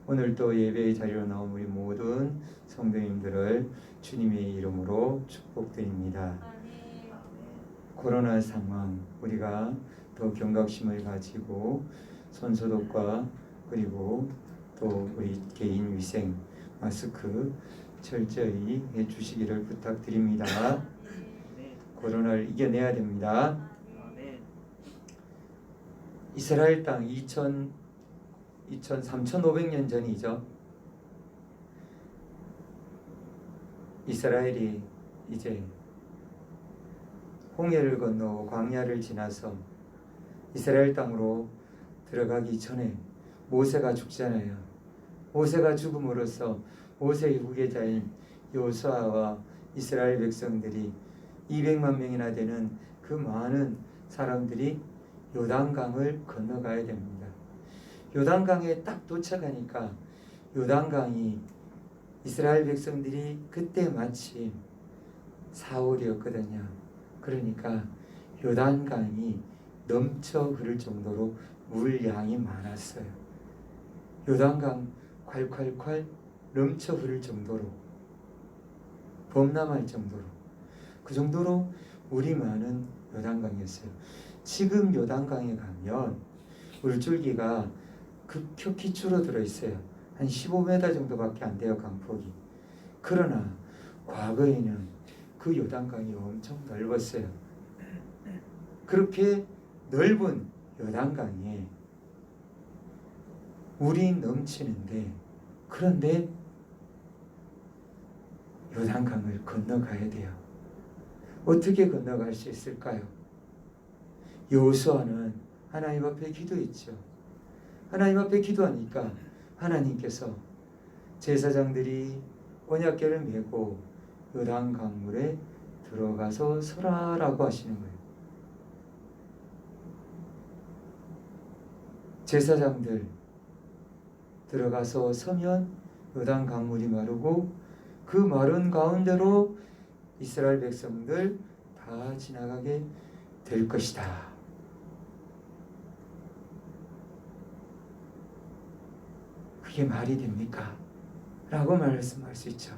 오늘 또 예배의 자리로 나온 우리 모든 성도님들을 주님의 이름으로 축복드립니다. 코로나 상황, 우리가 더 경각심을 가지고 손소독과 그리고 또 우리 개인 위생, 마스크 철저히 해주시기를 부탁드립니다. 코로나를 이겨내야 됩니다. 이스라엘 땅 3,500년 전이죠. 이스라엘이 이제 홍해를 건너 광야를 지나서 이스라엘 땅으로 들어가기 전에 모세가 죽잖아요. 모세가 죽음으로써 모세의 후계자인 여호수아와 이스라엘 백성들이 200만 명이나 되는 그 많은 사람들이 요단강을 건너가야 됩니다. 요단강에 딱 도착하니까 요단강이 이스라엘 백성들이 그때 마침 4월이었거든요. 그러니까 요단강이 넘쳐 흐를 정도로 물량이 많았어요. 요단강 콸콸콸 넘쳐 흐를 정도로, 범람할 정도로, 그 정도로 물이 많은 요단강이었어요. 지금 요단강에 가면 물줄기가 급격히 줄어들어 있어요. 한 15m 정도밖에 안 돼요, 강폭이. 그러나 과거에는 그 요단강이 엄청 넓었어요. 그렇게 넓은 요단강에 물이 넘치는데, 그런데 요단강을 건너가야 돼요. 어떻게 건너갈 수 있을까요? 여호수아는 하나님 앞에 기도했죠. 하나님 앞에 기도하니까 하나님께서 제사장들이 언약궤를 메고 요단 강물에 들어가서 서라라고 하시는 거예요. 제사장들 들어가서 서면 요단 강물이 마르고 그 마른 가운데로 이스라엘 백성들 다 지나가게 될 것이다. 그게 말이 됩니까? 라고 말씀할 수 있죠.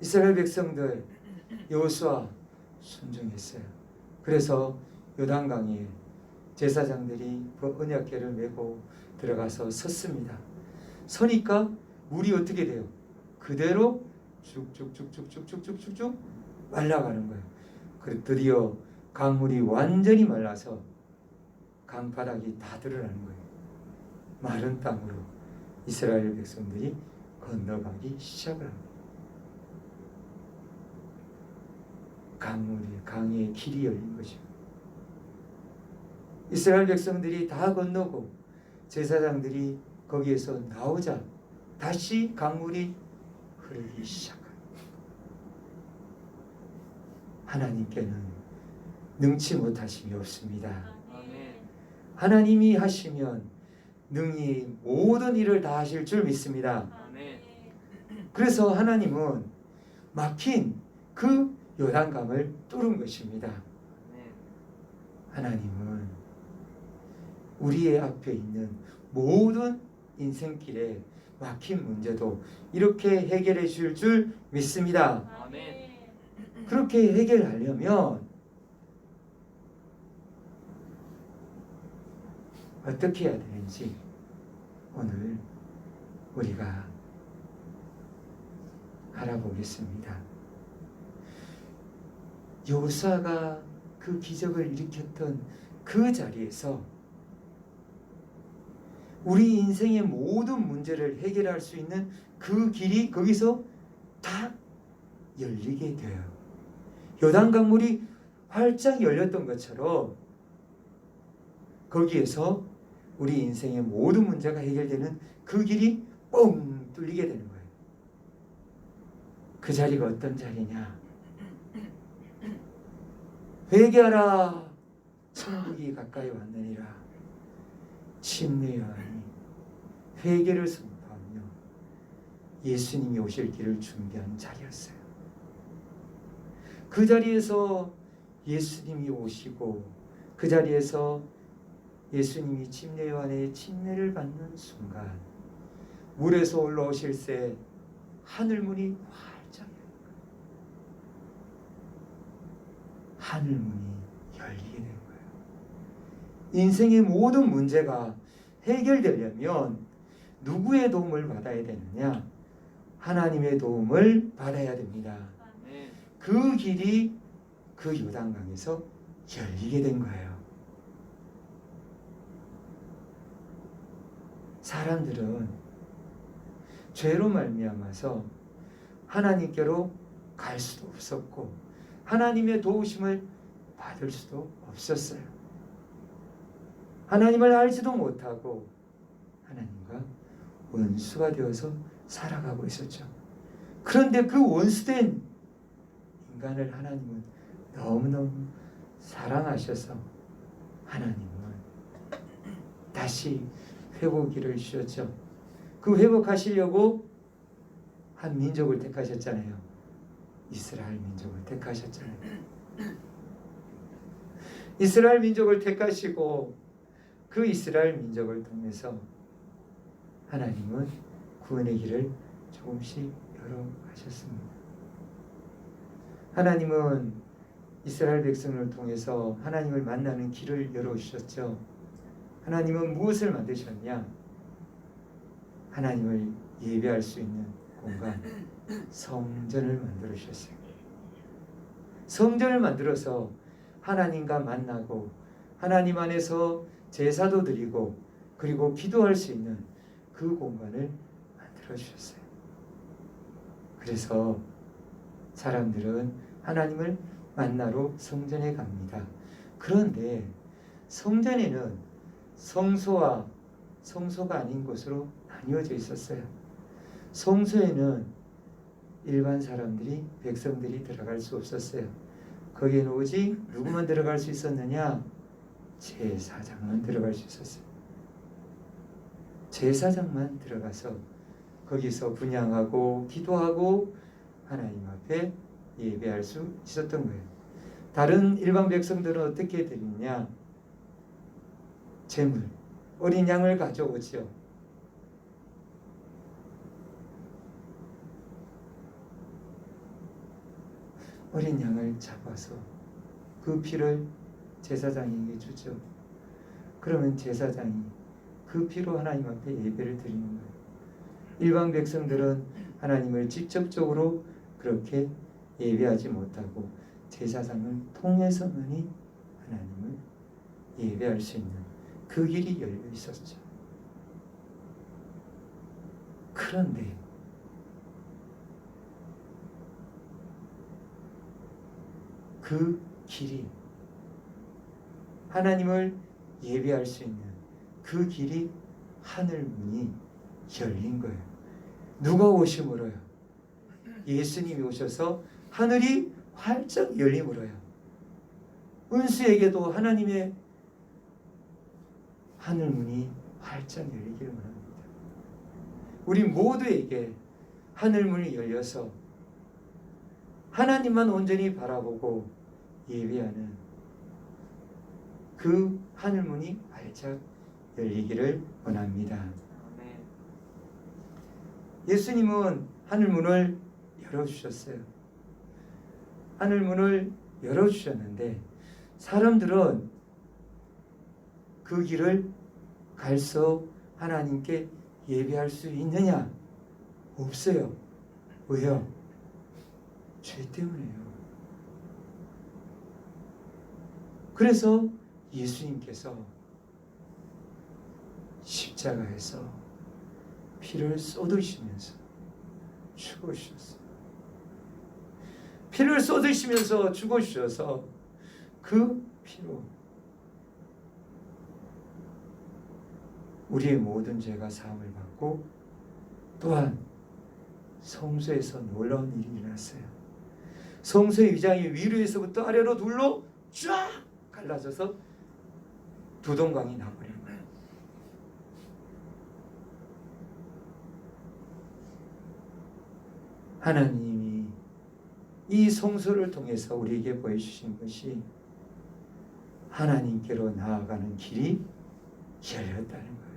이스라엘 백성들 여호수아 순종했어요. 그래서 요단강에 제사장들이 그 언약궤를 메고 들어가서 섰습니다. 서니까 물이 어떻게 돼요? 그대로 쭉쭉쭉쭉쭉쭉쭉쭉 말라가는 거예요. 그리고 드디어 강물이 완전히 말라서 강바닥이 다 드러나는 거예요. 마른 땅으로 이스라엘 백성들이 건너가기 시작을 합니다. 강의 길이 열린 거죠. 이스라엘 백성들이 다 건너고 제사장들이 거기에서 나오자 다시 강물이 흐르기 시작합니다. 하나님께는 능치 못하심이 없습니다. 하나님이 하시면 능히 모든 일을 다 하실 줄 믿습니다. 그래서 하나님은 막힌 그 요단강을 뚫은 것입니다. 하나님은 우리의 앞에 있는 모든 인생길에 막힌 문제도 이렇게 해결해 줄 줄 믿습니다. 그렇게 해결하려면 어떻게 해야 되는지 오늘 우리가 알아보겠습니다. 여호수아가 그 기적을 일으켰던 그 자리에서 우리 인생의 모든 문제를 해결할 수 있는 그 길이 거기서 다 열리게 돼요. 요단강물이 활짝 열렸던 것처럼 거기에서 우리 인생의 모든 문제가 해결되는 그 길이 뻥 뚫리게 되는 거예요. 그 자리가 어떤 자리냐? 회개하라, 천국이 가까이 왔느니라. 침례 요한이 회개를 선포하며 예수님이 오실 길을 준비한 자리였어요. 그 자리에서 예수님이 오시고 그 자리에서 예수님이 침례 요한의 침례를 받는 순간 물에서 올라오실새 하늘문이 활짝 열린 거예요. 하늘문이 열리게 된 거예요. 인생의 모든 문제가 해결되려면 누구의 도움을 받아야 되느냐? 하나님의 도움을 받아야 됩니다. 그 길이 그 요단강에서 열리게 된 거예요. 사람들은 죄로 말미암아서 하나님께로 갈 수도 없었고 하나님의 도우심을 받을 수도 없었어요. 하나님을 알지도 못하고 하나님과 원수가 되어서 살아가고 있었죠. 그런데 그 원수된 인간을 하나님은 너무너무 사랑하셔서 하나님은 다시 회복기를 주셨죠. 그 회복하시려고 한 민족을 택하셨잖아요. 이스라엘 민족을 택하셨잖아요. 이스라엘 민족을 택하시고 그 이스라엘 민족을 통해서 하나님은 구원의 길을 조금씩 열어가셨습니다. 하나님은 이스라엘 백성을 통해서 하나님을 만나는 길을 열어주셨죠. 하나님은 무엇을 만드셨냐? 하나님을 예배할 수 있는 공간, 성전을 만들어 주셨어요. 성전을 만들어서 하나님과 만나고 하나님 안에서 제사도 드리고 그리고 기도할 수 있는 그 공간을 만들어 주셨어요. 그래서 사람들은 하나님을 만나러 성전에 갑니다. 그런데 성전에는 성소와 성소가 아닌 곳으로 나뉘어져 있었어요. 성소에는 일반 사람들이, 백성들이 들어갈 수 없었어요. 거기에는 오직 누구만 들어갈 수 있었느냐? 제사장만 들어갈 수 있었어요. 제사장만 들어가서 거기서 분향하고 기도하고 하나님 앞에 예배할 수 있었던 거예요. 다른 일반 백성들은 어떻게 드리냐? 제물, 어린 양을 가져오죠. 어린 양을 잡아서 그 피를 제사장에게 주죠. 그러면 제사장이 그 피로 하나님 앞에 예배를 드리는 거예요. 일반 백성들은 하나님을 직접적으로 그렇게 예배하지 못하고 제사장을 통해서만이 하나님을 예배할 수 있는 그 길이 열려 있었죠. 그런데 그 길이, 하나님을 예배할 수 있는 그 길이 하늘 문이 열린 거예요. 누가 오심으로요? 예수님이 오셔서 하늘이 활짝 열림으로요. 은수에게도 하나님의 하늘 문이 활짝 열리기를 원합니다. 우리 모두에게 하늘 문이 열려서 하나님만 온전히 바라보고 예배하는 그 하늘 문이 활짝 열리기를 원합니다. 예수님은 하늘 문을 열어주셨어요. 하늘 문을 열어주셨는데 사람들은 그 길을 가서 하나님께 예배할 수 있느냐? 없어요. 왜요? 죄 때문에요. 그래서 예수님께서 십자가에서 피를 쏟으시면서 죽으셨어요. 피를 쏟으시면서 죽으셔서 그 피로 우리의 모든 죄가 사함을 받고 또한 성소에서 놀라운 일이 일어났어요. 성소의 위장이 위로에서부터 아래로 둘로 쫙 갈라져서 두동강이 나버린 거예요. 하나님이 이 성소를 통해서 우리에게 보여주신 것이 하나님께로 나아가는 길이 열렸다는 거예요.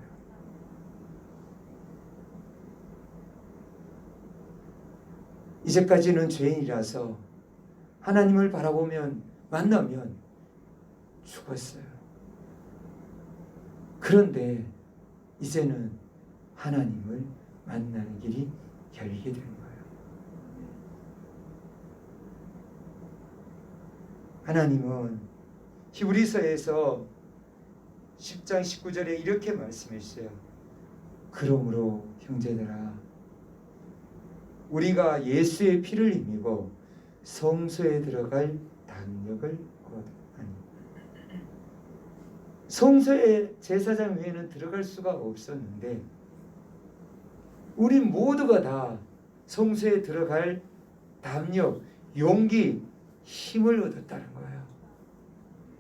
이제까지는 죄인이라서 하나님을 만나면 죽었어요. 그런데 이제는 하나님을 만나는 길이 열리게 된 거예요. 하나님은 히브리서에서 10장 19절에 이렇게 말씀해 주세요. 그러므로 형제들아, 우리가 예수의 피를 힘입어 성소에 들어갈 담력을 얻으니. 성소에 제사장 외에는 들어갈 수가 없었는데 우리 모두가 다 성소에 들어갈 담력, 용기, 힘을 얻었다는 거예요.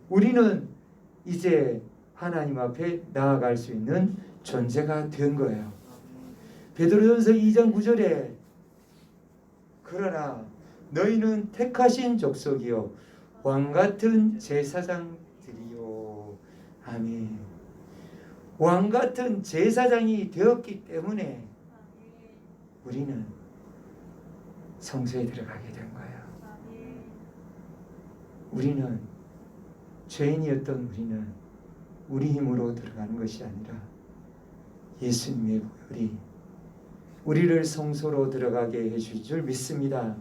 우리는 이제 하나님 앞에 나아갈 수 있는 존재가 된 거예요. 베드로전서 2장 9절에 그러나 너희는 택하신 족속이요 왕같은 제사장들이요. 아멘. 왕같은 제사장이 되었기 때문에 우리는 성소에 들어가게 된 거예요. 우리는 죄인이었던 우리 힘으로 들어가는 것이 아니라 예수님의 보혈이 우리를 성소로 들어가게 해줄 줄 믿습니다.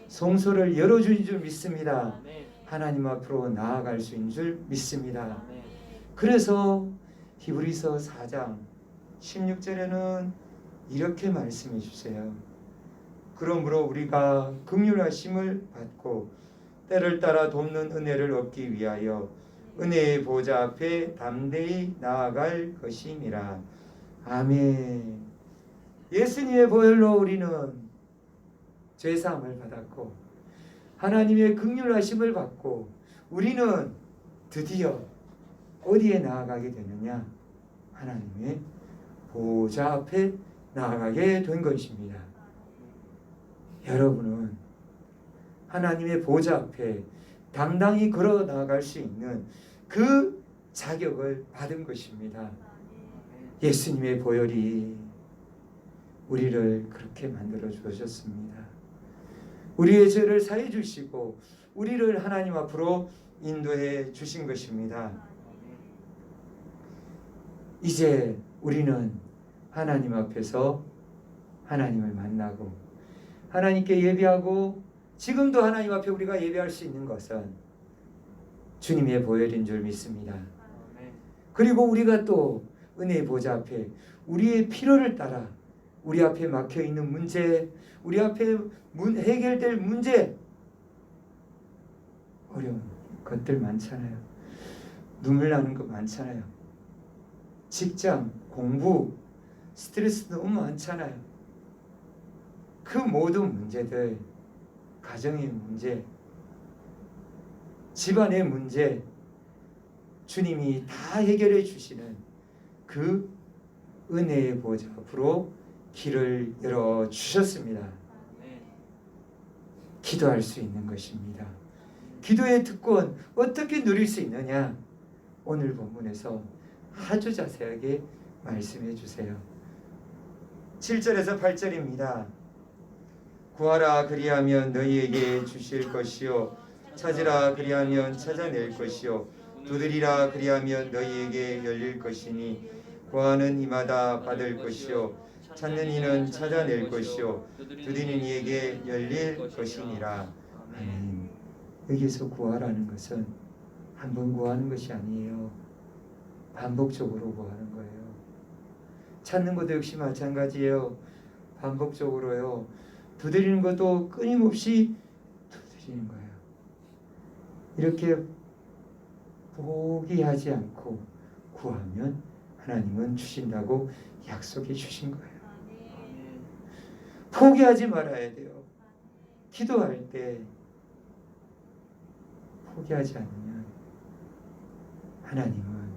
성소를 열어주신 줄 믿습니다. 하나님 앞으로 나아갈 수 있는 줄 믿습니다. 그래서 히브리서 4장 16절에는 이렇게 말씀해 주세요. 그러므로 우리가 긍휼하심을 받고 때를 따라 돕는 은혜를 얻기 위하여 은혜의 보좌 앞에 담대히 나아갈 것임이라. 아멘. 예수님의 보혈로 우리는 죄사함을 받았고 하나님의 긍휼하심을 받고 우리는 드디어 어디에 나아가게 되느냐? 하나님의 보좌 앞에 나아가게 된 것입니다. 여러분은 하나님의 보좌 앞에 당당히 걸어 나아갈 수 있는 그 자격을 받은 것입니다. 예수님의 보혈이 우리를 그렇게 만들어 주셨습니다. 우리의 죄를 사해 주시고 우리를 하나님 앞으로 인도해 주신 것입니다. 이제 우리는 하나님 앞에서 하나님을 만나고 하나님께 예배하고 지금도 하나님 앞에 우리가 예배할 수 있는 것은 주님의 보혈인 줄 믿습니다. 그리고 우리가 또 은혜의 보좌 앞에 우리의 필요를 따라 우리 앞에 막혀 있는 문제, 우리 앞에 해결될 문제, 어려운 것들 많잖아요. 눈물 나는 거 많잖아요. 직장, 공부, 스트레스 너무 많잖아요. 그 모든 문제들, 가정의 문제, 집안의 문제, 주님이 다 해결해 주시는 그 은혜의 보좌 앞으로 길을 열어 주셨습니다. 기도할 수 있는 것입니다. 기도의 특권 어떻게 누릴 수 있느냐? 오늘 본문에서 아주 자세하게 말씀해 주세요. 7절에서 8절입니다. 구하라 그리하면 너희에게 주실 것이요 찾으라 그리하면 찾아낼 것이요 두드리라 그리하면 너희에게 열릴 것이니 구하는 이마다 받을 것이요 찾는 이는 찾아낼 것이요 두드리는 이에게 열릴 것이니라. 아멘. 여기서 구하라는 것은 한 번 구하는 것이 아니에요. 반복적으로 구하는 거예요. 찾는 것도 역시 마찬가지예요. 반복적으로요. 두드리는 것도 끊임없이 두드리는 거예요. 이렇게 포기하지 않고 구하면 하나님은 주신다고 약속해 주신 거예요. 포기하지 말아야 돼요. 기도할 때 포기하지 않으면 하나님은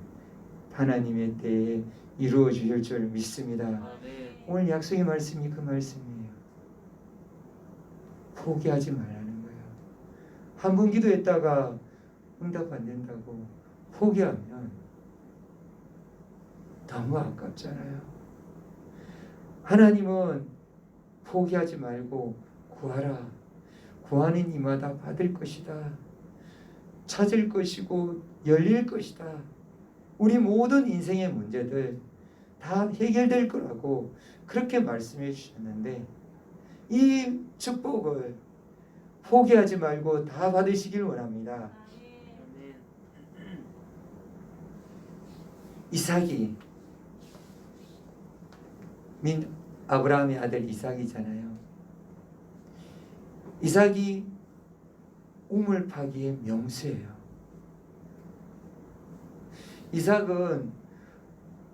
하나님의 때에 이루어 주실 줄 믿습니다. 오늘 약속의 말씀이 그 말씀이에요. 포기하지 말라는 거예요. 한 번 기도했다가 응답 안 된다고 포기하면 너무 아깝잖아요. 하나님은 포기하지 말고 구하라. 구하는 이마다 받을 것이다. 찾을 것이고 열릴 것이다. 우리 모든 인생의 문제들 다 해결될 거라고 그렇게 말씀해 주셨는데 이 축복을 포기하지 말고 다 받으시길 원합니다. 이삭이 아브라함의 아들 이삭이잖아요. 이삭이 우물 파기의 명수예요. 이삭은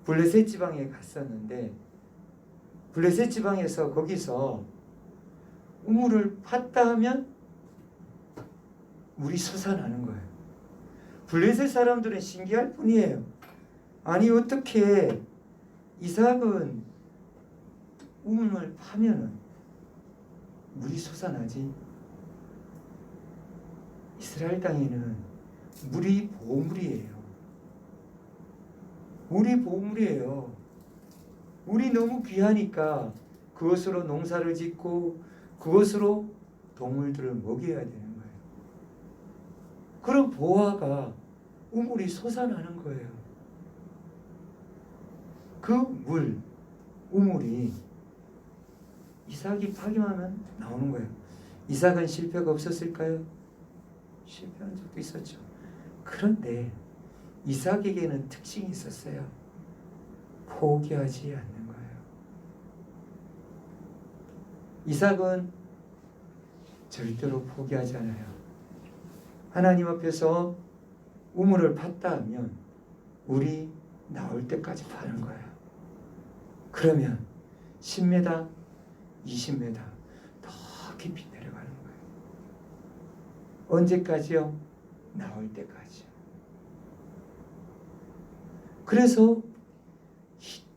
블레셋 지방에 갔었는데 블레셋 지방에서 거기서 우물을 팠다 하면 물이 솟아나는 거예요. 블레셋 사람들은 신기할 뿐이에요. 아니 어떻게 이삭은 우물을 파면은 물이 솟아나지? 이스라엘 땅에는 물이 보물이에요. 물이 보물이에요. 물이 너무 귀하니까 그것으로 농사를 짓고 그것으로 동물들을 먹여야 되는 거예요. 그럼 보화가 우물이 솟아나는 거예요. 그 물, 우물이 이삭이 파기만 하면 나오는 거예요. 이삭은 실패가 없었을까요? 실패한 적도 있었죠. 그런데 이삭에게는 특징이 있었어요. 포기하지 않는 거예요. 이삭은 절대로 포기하지 않아요. 하나님 앞에서 우물을 팠다 하면 물이 나올 때까지 파는 거예요. 그러면 10m, 20m 더 깊이 내려가는 거예요. 언제까지요? 나올 때까지요. 그래서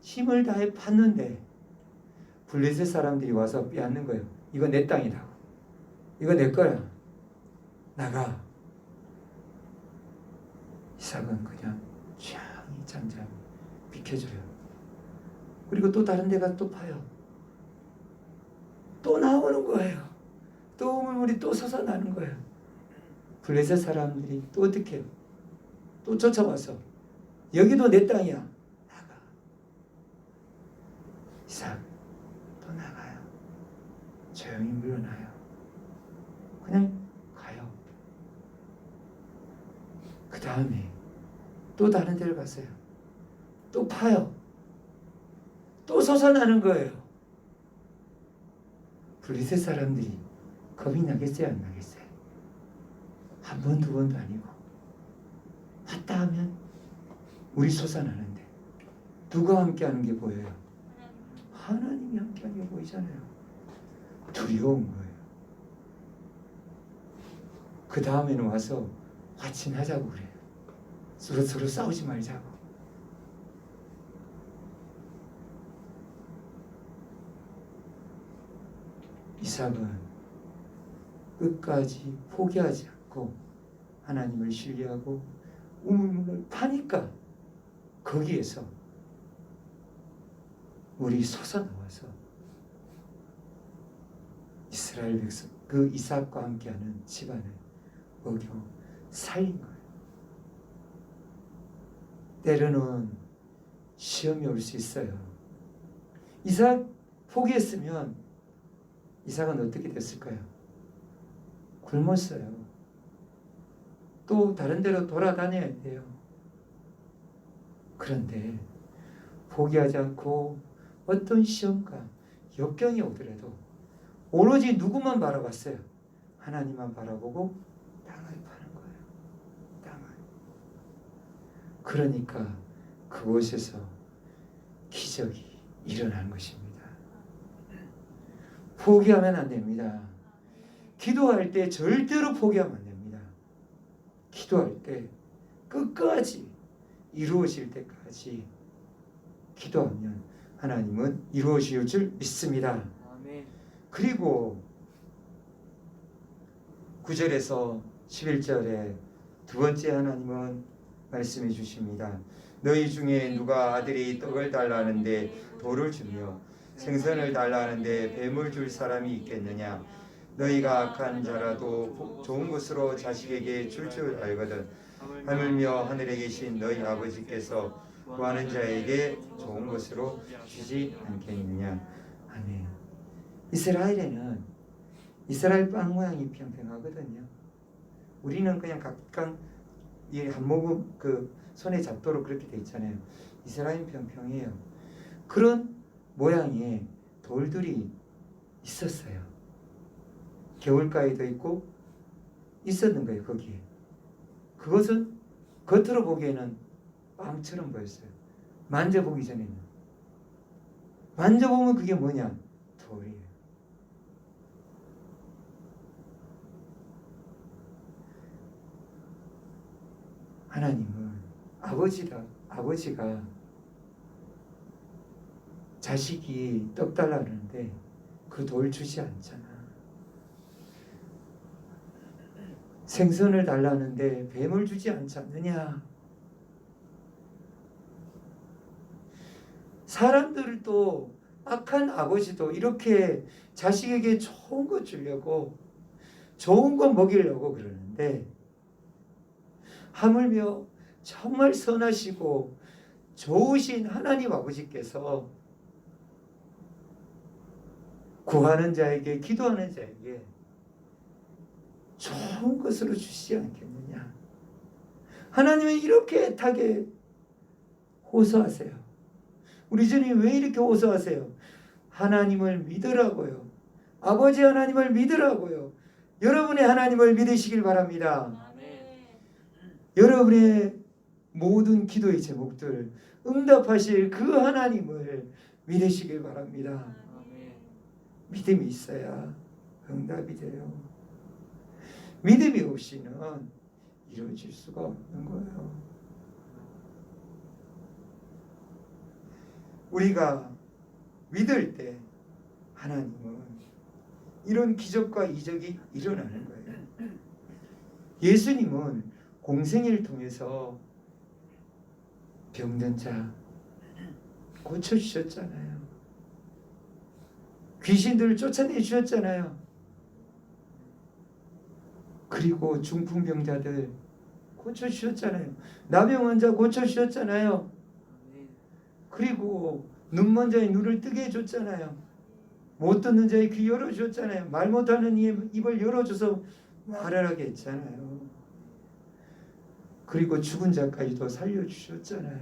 힘을 다해 팠는데 블레셋 사람들이 와서 빼앗는 거예요. 이거 내 땅이다. 이거 내 거야. 나가. 이삭은 그냥 쫙이 잠잠 비켜줘요. 그리고 또 다른 데가 또 파요. 또 나오는 거예요. 또 우물물이 또 솟아나는 거예요. 블레셋 사람들이 또 어떻게 해요? 또 쫓아와서 여기도 내 땅이야. 나가. 이삭 또 나가요. 조용히 물러나요. 그냥 가요. 그 다음에 또 다른 데를 갔어요. 또 파요. 또 솟아나는 거예요. 블레셋 사람들이 겁이 나겠어요? 안 나겠어요? 한 번, 두 번도 아니고 왔다 하면 물이 솟아나는데 누가 함께하는 게 보여요? 하나님이 함께하는 게 보이잖아요. 두려운 거예요. 그 다음에는 와서 화친하자고 그래요. 서로 싸우지 말자고. 이삭은 끝까지 포기하지 않고 하나님을 신뢰하고 우물물을 파니까 거기에서 물이 솟아나와서 이스라엘 백성 그 이삭과 함께하는 집안을 먹여 살린 거예요. 때로는 시험이 올 수 있어요. 이삭 포기했으면 이삭은 어떻게 됐을까요? 굶었어요. 또 다른 데로 돌아다녀야 돼요. 그런데 포기하지 않고 어떤 시험과 역경이 오더라도 오로지 누구만 바라봤어요? 하나님만 바라보고 땅을 파는 거예요. 땅을. 그러니까 그곳에서 기적이 일어난 것입니다. 포기하면 안 됩니다. 기도할 때 절대로 포기하면 안 됩니다. 기도할 때 끝까지 이루어질 때까지 기도하면 하나님은 이루어질 줄 믿습니다. 아멘. 그리고 9절에서 11절에 두 번째 하나님은 말씀해 주십니다. 너희 중에 누가 아들이 떡을 달라는데 돌을 주며 생선을 달라는데 뱀을 줄 사람이 있겠느냐? 너희가 악한 자라도 좋은 것으로 자식에게 줄 알거든. 하물며 하늘에 계신 너희 아버지께서 구하는 자에게 좋은 것으로 주지 않겠느냐. 아멘. 이스라엘에는 이스라엘 빵 모양이 평평하거든요. 우리는 그냥 각각 한 모금 그 손에 잡도록 그렇게 돼 있잖아요. 이스라엘은 평평해요. 그런 모양의 돌들이 있었어요. 겨울가에도 있고 있었는 거예요. 거기에. 그것은 겉으로 보기에는 빵처럼 보였어요. 만져보기 전에는. 만져보면 그게 뭐냐? 돌이에요. 하나님은 아버지가 자식이 떡 달라 그러는데 그 돌 주지 않잖아. 생선을 달라는데 뱀을 주지 않지 않느냐. 사람들도 악한 아버지도 이렇게 자식에게 좋은 거 주려고 좋은 거 먹이려고 그러는데 하물며 정말 선하시고 좋으신 하나님 아버지께서 구하는 자에게 기도하는 자에게 좋은 것으로 주시지 않겠느냐. 하나님은 이렇게 애타게 호소하세요. 우리 주님 왜 이렇게 호소하세요? 하나님을 믿으라고요. 아버지 하나님을 믿으라고요. 여러분의 하나님을 믿으시길 바랍니다. 여러분의 모든 기도의 제목들 응답하실 그 하나님을 믿으시길 바랍니다. 믿음이 있어야 응답이 돼요. 믿음이 없이는 이루어질 수가 없는 거예요. 우리가 믿을 때 하나님은 이런 기적과 이적이 일어나는 거예요. 예수님은 공생애를 통해서 병든 자 고쳐주셨잖아요. 귀신들을 쫓아내 주셨잖아요. 그리고 중풍병자들 고쳐주셨잖아요. 나병 환자 고쳐주셨잖아요. 그리고 눈 먼 자의 눈을 뜨게 해줬잖아요. 못 듣는 자의 귀 열어주셨잖아요. 말 못하는 입을 열어줘서 말을 하게 했잖아요. 그리고 죽은 자까지도 살려주셨잖아요.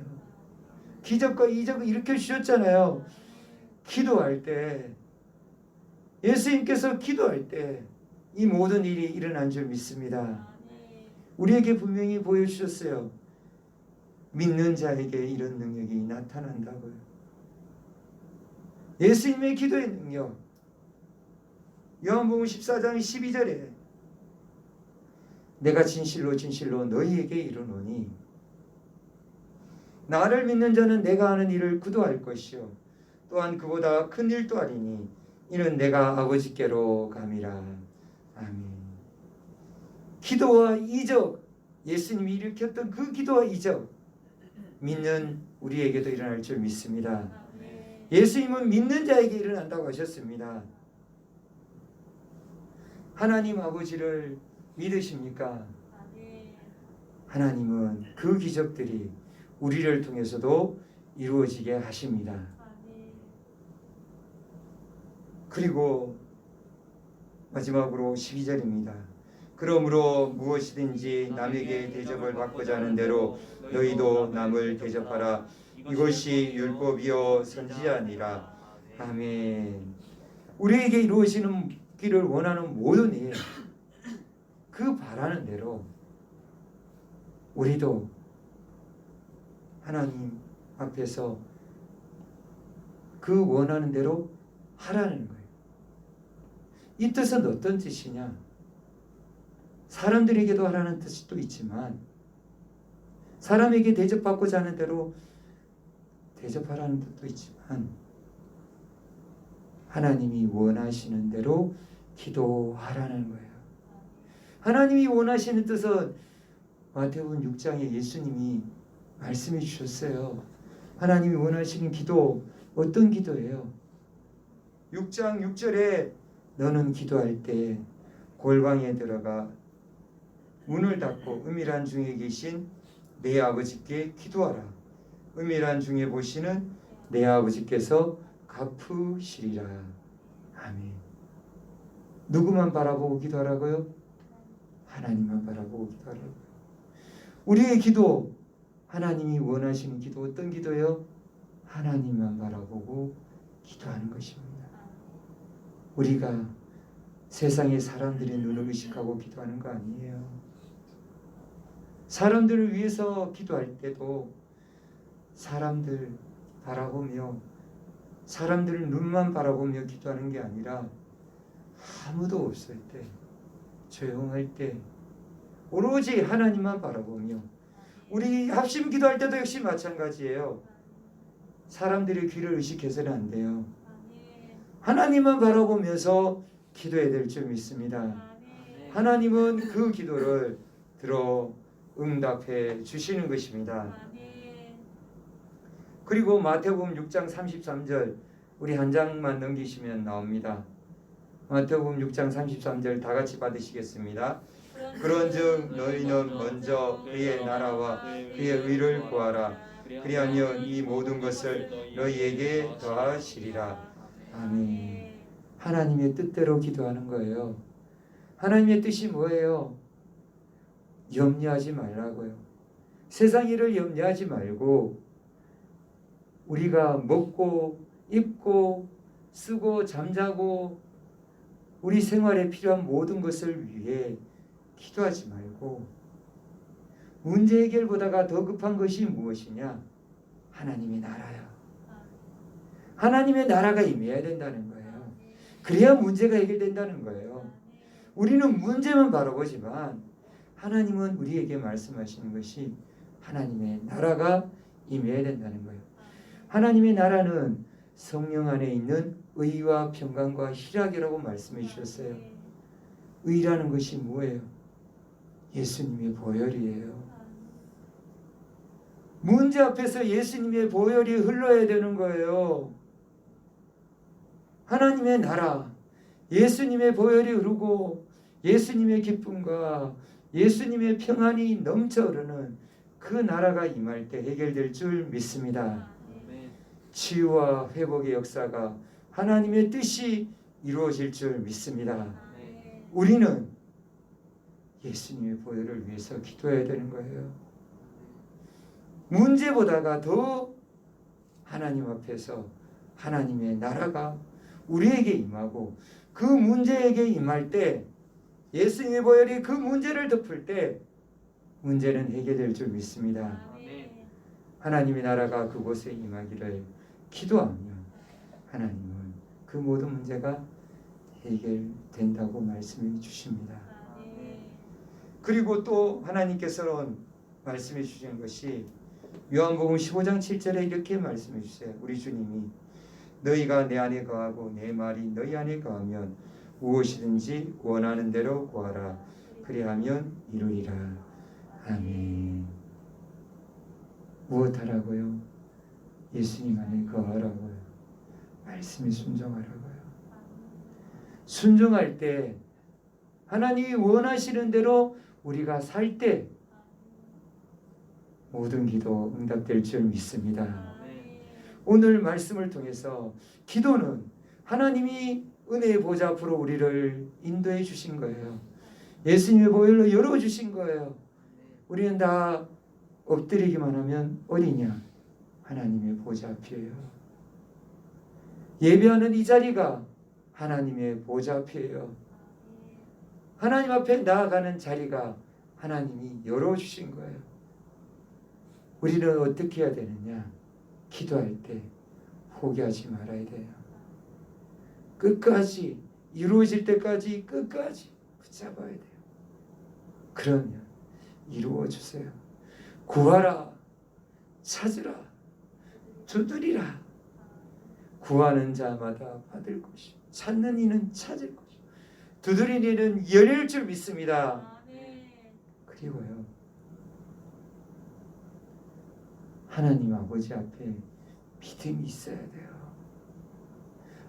기적과 이적을 일으켜주셨잖아요. 기도할 때 예수님께서 기도할 때 이 모든 일이 일어난 줄 믿습니다. 우리에게 분명히 보여주셨어요. 믿는 자에게 이런 능력이 나타난다고요. 예수님의 기도의 능력. 요한복음 14장 12절에 내가 진실로 진실로 너희에게 이르노니 나를 믿는 자는 내가 하는 일을 그도 할 것이요 또한 그보다 큰 일도 하리니 이는 내가 아버지께로 감이라. 아멘. 기도와 이적, 예수님이 일으켰던 그 기도와 이적 믿는 우리에게도 일어날 줄 믿습니다. 예수님은 믿는 자에게 일어난다고 하셨습니다. 하나님 아버지를 믿으십니까? 하나님은 그 기적들이 우리를 통해서도 이루어지게 하십니다. 그리고 마지막으로 12절입니다. 그러므로 무엇이든지 남에게 대접을 받고자 하는 대로 너희도 남을 대접하라. 이것이 율법이요 선지자니라. 아멘. 우리에게 이루어지는 길을 원하는 모든 일, 그 바라는 대로 우리도 하나님 앞에서 그 원하는 대로 하라는 거예요. 이 뜻은 어떤 뜻이냐? 사람들에게도 하라는 뜻이 또 있지만 사람에게 대접받고자 하는 대로 대접하라는 뜻도 있지만 하나님이 원하시는 대로 기도하라는 거예요. 하나님이 원하시는 뜻은 마태복음 6장에 예수님이 말씀해 주셨어요. 하나님이 원하시는 기도 어떤 기도예요? 6장 6절에 너는 기도할 때 골방에 들어가 문을 닫고 은밀한 중에 계신 내 아버지께 기도하라. 은밀한 중에 보시는 내 아버지께서 갚으시리라. 아멘. 누구만 바라보고 기도하라고요? 하나님만 바라보고 기도하라고요. 우리의 기도, 하나님이 원하시는 기도, 어떤 기도요? 하나님만 바라보고 기도하는 것입니다. 우리가 세상의 사람들의 눈을 의식하고 기도하는 거 아니에요. 사람들을 위해서 기도할 때도 사람들 바라보며, 사람들 눈만 바라보며 기도하는 게 아니라 아무도 없을 때, 조용할 때 오로지 하나님만 바라보며, 우리 합심 기도할 때도 역시 마찬가지예요. 사람들의 귀를 의식해서는 안 돼요. 하나님만 바라보면서 기도해야 될 줄 믿습니다. 하나님은 그 기도를 들어 응답해 주시는 것입니다. 그리고 마태복음 6장 33절 우리 한 장만 넘기시면 나옵니다. 마태복음 6장 33절 다 같이 받으시겠습니다. 그런즉 너희는 먼저 그의 나라와 그의 의를 구하라. 그리하면 이 모든 것을 너희에게 더하시리라. 아멘. 하나님의 뜻대로 기도하는 거예요. 하나님의 뜻이 뭐예요? 염려하지 말라고요. 세상 일을 염려하지 말고 우리가 먹고 입고 쓰고 잠자고 우리 생활에 필요한 모든 것을 위해 기도하지 말고, 문제 해결보다가 더 급한 것이 무엇이냐? 하나님의 나라요. 하나님의 나라가 임해야 된다는 거예요. 그래야 문제가 해결된다는 거예요. 우리는 문제만 바라보지만 하나님은 우리에게 말씀하시는 것이 하나님의 나라가 임해야 된다는 거예요. 하나님의 나라는 성령 안에 있는 의와 평강과 희락이라고 말씀해 주셨어요. 의라는 것이 뭐예요? 예수님의 보혈이에요. 문제 앞에서 예수님의 보혈이 흘러야 되는 거예요. 하나님의 나라, 예수님의 보혈이 흐르고 예수님의 기쁨과 예수님의 평안이 넘쳐 흐르는 그 나라가 임할 때 해결될 줄 믿습니다. 치유와 회복의 역사가 하나님의 뜻이 이루어질 줄 믿습니다. 우리는 예수님의 보혈을 위해서 기도해야 되는 거예요. 문제보다가 더 하나님 앞에서 하나님의 나라가 우리에게 임하고, 그 문제에게 임할 때 예수님의 보혈이 그 문제를 덮을 때 문제는 해결될 줄 믿습니다. 하나님의 나라가 그곳에 임하기를 기도하며 하나님은 그 모든 문제가 해결된다고 말씀해 주십니다. 그리고 또 하나님께서는 말씀해 주신 것이 요한복음 15장 7절에 이렇게 말씀해 주세요. 우리 주님이 너희가 내 안에 거하고 내 말이 너희 안에 거하면 무엇이든지 원하는 대로 구하라. 그리하면 이루리라. 아멘. 무엇하라고요? 예수님 안에 거하라고요. 말씀에 순종하라고요. 순종할 때, 하나님이 원하시는 대로 우리가 살 때 모든 기도 응답될 줄 믿습니다. 오늘 말씀을 통해서 기도는 하나님이 은혜의 보좌 앞으로 우리를 인도해 주신 거예요. 예수님의 보혈로 열어주신 거예요. 우리는 다 엎드리기만 하면 어디냐? 하나님의 보좌 앞이에요. 예배하는 이 자리가 하나님의 보좌 앞이에요. 하나님 앞에 나아가는 자리가 하나님이 열어주신 거예요. 우리는 어떻게 해야 되느냐? 기도할 때 포기하지 말아야 돼요. 끝까지 이루어질 때까지 끝까지 붙잡아야 돼요. 그러면 이루어 주세요. 구하라, 찾으라, 두드리라. 구하는 자마다 받을 것이요 찾는 이는 찾을 것이요 두드리는 이는 열릴 줄 믿습니다. 그리고요, 하나님 아버지 앞에 믿음이 있어야 돼요.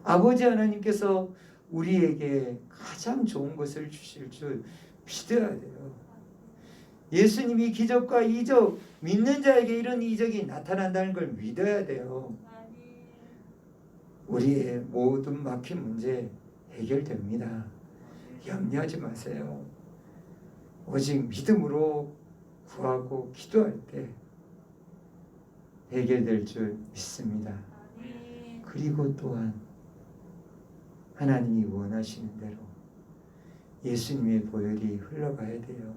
아버지 하나님께서 우리에게 가장 좋은 것을 주실 줄 믿어야 돼요. 예수님이 기적과 이적, 믿는 자에게 이런 이적이 나타난다는 걸 믿어야 돼요. 우리의 모든 막힌 문제 해결됩니다. 염려하지 마세요. 오직 믿음으로 구하고 기도할 때 해결될 줄 믿습니다. 그리고 또한 하나님이 원하시는 대로 예수님의 보혈이 흘러가야 돼요.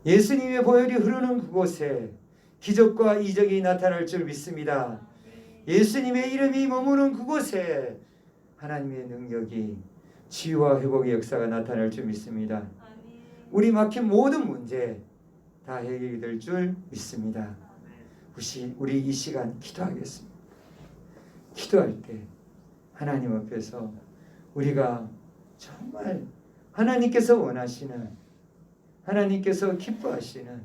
예수님의 보혈이 흐르는 그곳에 기적과 이적이 나타날 줄 믿습니다. 예수님의 이름이 머무는 그곳에 하나님의 능력이 치유와 회복의 역사가 나타날 줄 믿습니다. 우리 막힌 모든 문제 다 해결이 될 줄 믿습니다. 우리 이 시간 기도하겠습니다. 기도할 때 하나님 앞에서 우리가 정말 하나님께서 원하시는, 하나님께서 기뻐하시는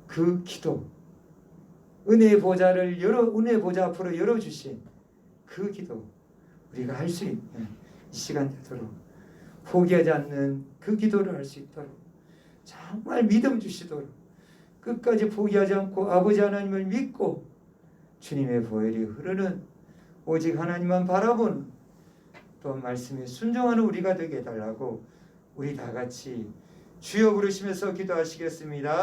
그 기도, 은혜의 보좌 앞으로 열어주신 그 기도 우리가 할 수 있는 이 시간 되도록, 포기하지 않는 그 기도를 할 수 있도록 정말 믿음 주시도록, 끝까지 포기하지 않고 아버지 하나님을 믿고 주님의 보혈이 흐르는, 오직 하나님만 바라보는, 또 말씀에 순종하는 우리가 되게 해달라고 우리 다 같이 주여 부르시면서 기도하시겠습니다.